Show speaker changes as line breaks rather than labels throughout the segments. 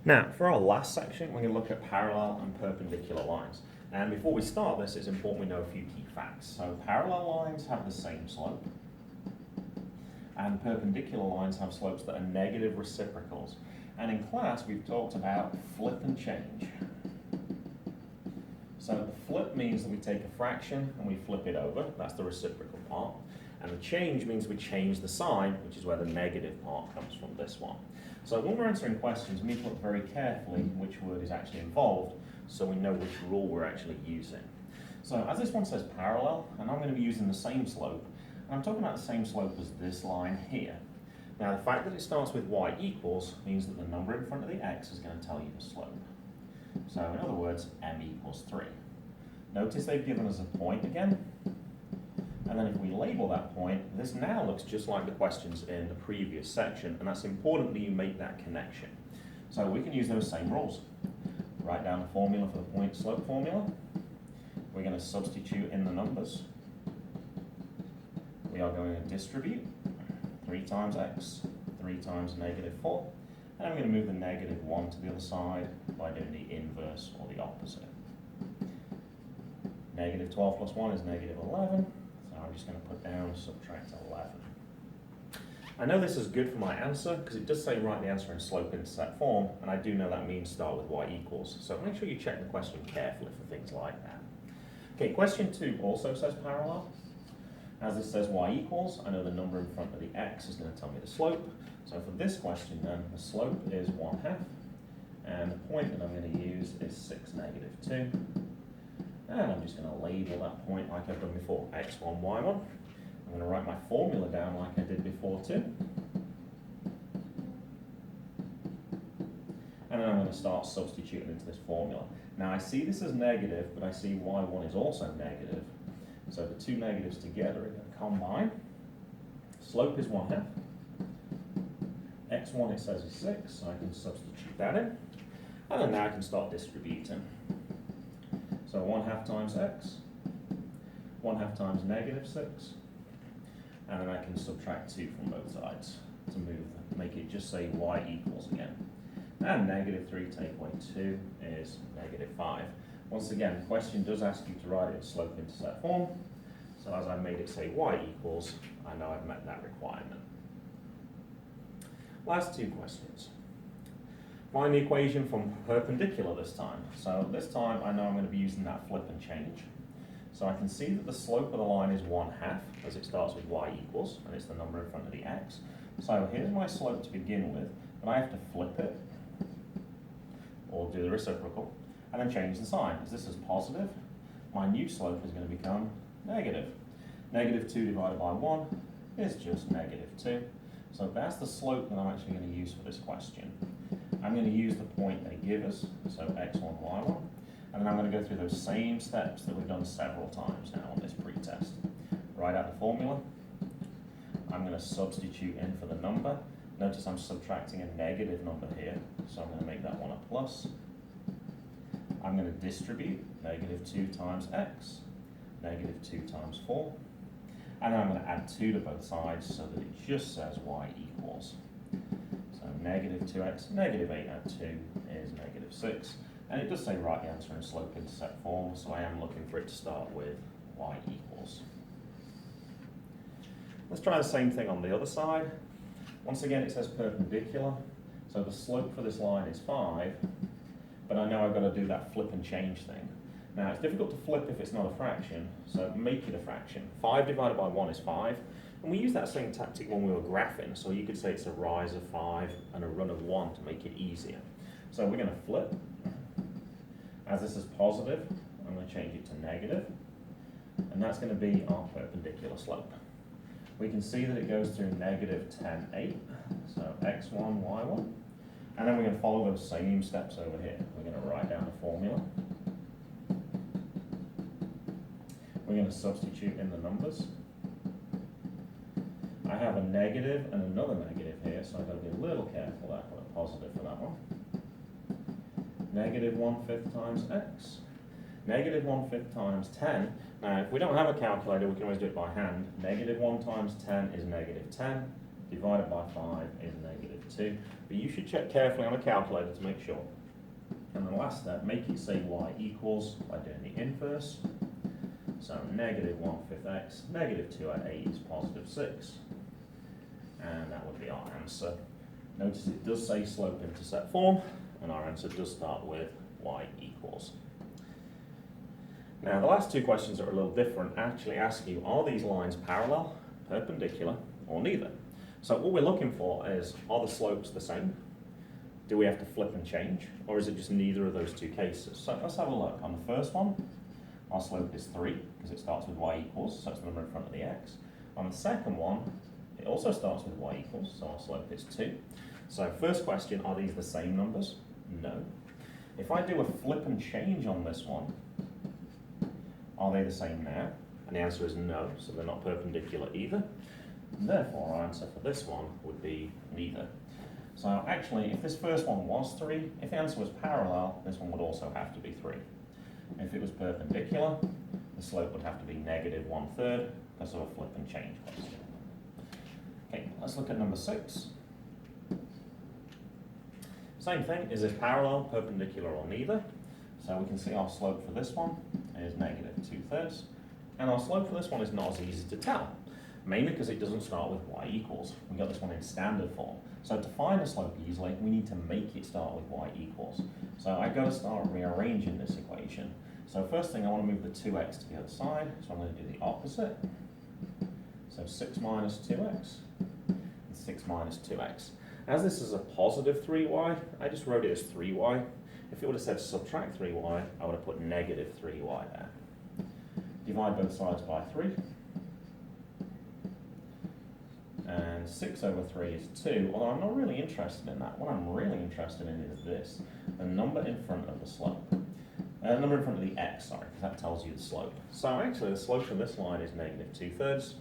Now, for our last section, we're going to look at parallel and perpendicular lines. And before we start this, it's important we know a few key facts. So parallel lines have the same slope, and perpendicular lines have slopes that are negative reciprocals. And in class, we've talked about flip and change. So the flip means that we take a fraction and we flip it over. That's the reciprocal part. And the change means we change the sign, which is where the negative part comes from, this one. So when we're answering questions, we need to look very carefully which word is actually involved so we know which rule we're actually using. So as this one says parallel, and I'm going to be using the same slope, and I'm talking about the same slope as this line here. Now the fact that it starts with y equals means that the number in front of the x is going to tell you the slope. So in other words, m equals 3. Notice they've given us a point again. And then if we label that point, this now looks just like the questions in the previous section, and that's important that you make that connection. So we can use those same rules. Write down the formula for the point slope formula. We're going to substitute in the numbers. We are going to distribute 3 times x, 3 times negative 4, and I'm going to move the negative 1 to the other side by doing the inverse or the opposite. Negative 12 plus 1 is negative 11. I'm just going to put down subtract 11. I know this is good for my answer because it does say write the answer in slope-intercept form, and I do know that means start with y equals. So make sure you check the question carefully for things like that. Okay, question 2 also says parallel. As it says y equals, I know the number in front of the x is going to tell me the slope. So for this question then, the slope is 1/2, and the point that I'm going to use is 6, negative 2. And I'm just going to label that point like I've done before, x1, y1. I'm going to write my formula down like I did before too. And then I'm going to start substituting into this formula. Now I see this as negative, but I see y1 is also negative. So the two negatives together are going to combine. Slope is 1/2. x1 it says is 6, so I can substitute that in. And then now I can start distributing. So 1/2 times x, 1/2 times negative 6, and then I can subtract 2 from both sides to make it just say y equals again. And negative 3 take away 2 is negative 5. Once again, the question does ask you to write it in slope-intercept form, so as I made it say y equals, I know I've met that requirement. Last 2 questions. Find the equation from perpendicular this time. So this time I know I'm going to be using that flip and change. So I can see that the slope of the line is 1/2 as it starts with y equals, and it's the number in front of the x. So here's my slope to begin with, but I have to flip it, or do the reciprocal, and then change the sign. As this is positive, my new slope is going to become negative. Negative 2 divided by 1 is just negative 2. So that's the slope that I'm actually going to use for this question. I'm going to use the point they give us, so x1, y1, and then I'm going to go through those same steps that we've done several times now on this pretest. Write out the formula. I'm going to substitute in for the number. Notice I'm subtracting a negative number here, so I'm going to make that one a plus. I'm going to distribute negative 2 times x, negative 2 times 4, and then I'm going to add 2 to both sides so that it just says y equals. So negative 2x, negative 8 add 2 is negative 6. And it does say write the answer in slope-intercept form, so I am looking for it to start with y equals. Let's try the same thing on the other side. Once again, it says perpendicular. So the slope for this line is 5, but I know I've got to do that flip and change thing. Now, it's difficult to flip if it's not a fraction, so make it a fraction. 5 divided by 1 is 5. And we use that same tactic when we were graphing, so you could say it's a rise of 5 and a run of 1 to make it easier. So we're going to flip. As this is positive, I'm going to change it to negative, and that's going to be our perpendicular slope. We can see that it goes through negative 10, 8, so x1, y1, and then we're going to follow those same steps over here. We're going to write down the formula. We're going to substitute in the numbers. I have a negative and another negative here, so I've got to be a little careful that I put a positive for that one. Negative 1/5 times x. Negative 1/5 times 10. Now, if we don't have a calculator, we can always do it by hand. Negative 1 times 10 is negative 10. divided by 5 is -2. But you should check carefully on a calculator to make sure. And the last step, make it say y equals by doing the inverse. So -1/5 x, -2 at 8 is +6. And that would be our answer. Notice it does say slope-intercept form, and our answer does start with y equals. Now, the last two questions that are a little different actually ask you, are these lines parallel, perpendicular, or neither? So what we're looking for is, are the slopes the same? Do we have to flip and change? Or is it just neither of those two cases? So let's have a look. On the first one, our slope is 3, because it starts with y equals, so it's the number in front of the x. On the second one, it also starts with y equals, so our slope is 2. So first question, are these the same numbers? No. If I do a flip and change on this one, are they the same now? And the answer is no, so they're not perpendicular either. And therefore, our answer for this one would be neither. So actually, if this first one was 3, if the answer was parallel, this one would also have to be 3. If it was perpendicular, the slope would have to be -1/3, because of a flip and change question. Okay, let's look at number 6. Same thing, is this parallel, perpendicular, or neither? So we can see our slope for this one is -2/3, and our slope for this one is not as easy to tell, mainly because it doesn't start with y equals. We got this one in standard form. So to find the slope easily, we need to make it start with y equals. So I've got to start rearranging this equation. So first thing, I want to move the 2x to the other side, so I'm going to do the opposite. So 6 minus 2x, and 6 minus 2x. As this is a positive 3y, I just wrote it as 3y. If it would have said subtract 3y, I would have put -3y there. Divide both sides by 3. And 6/3 is 2, although I'm not really interested in that. What I'm really interested in is this, the number in front of the slope. Number in front of the x, sorry, because that tells you the slope. So actually the slope of this line is -2/3.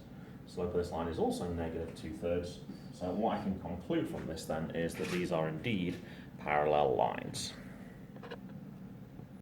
The slope of this line is also -2/3. So what I can conclude from this then is that these are indeed parallel lines.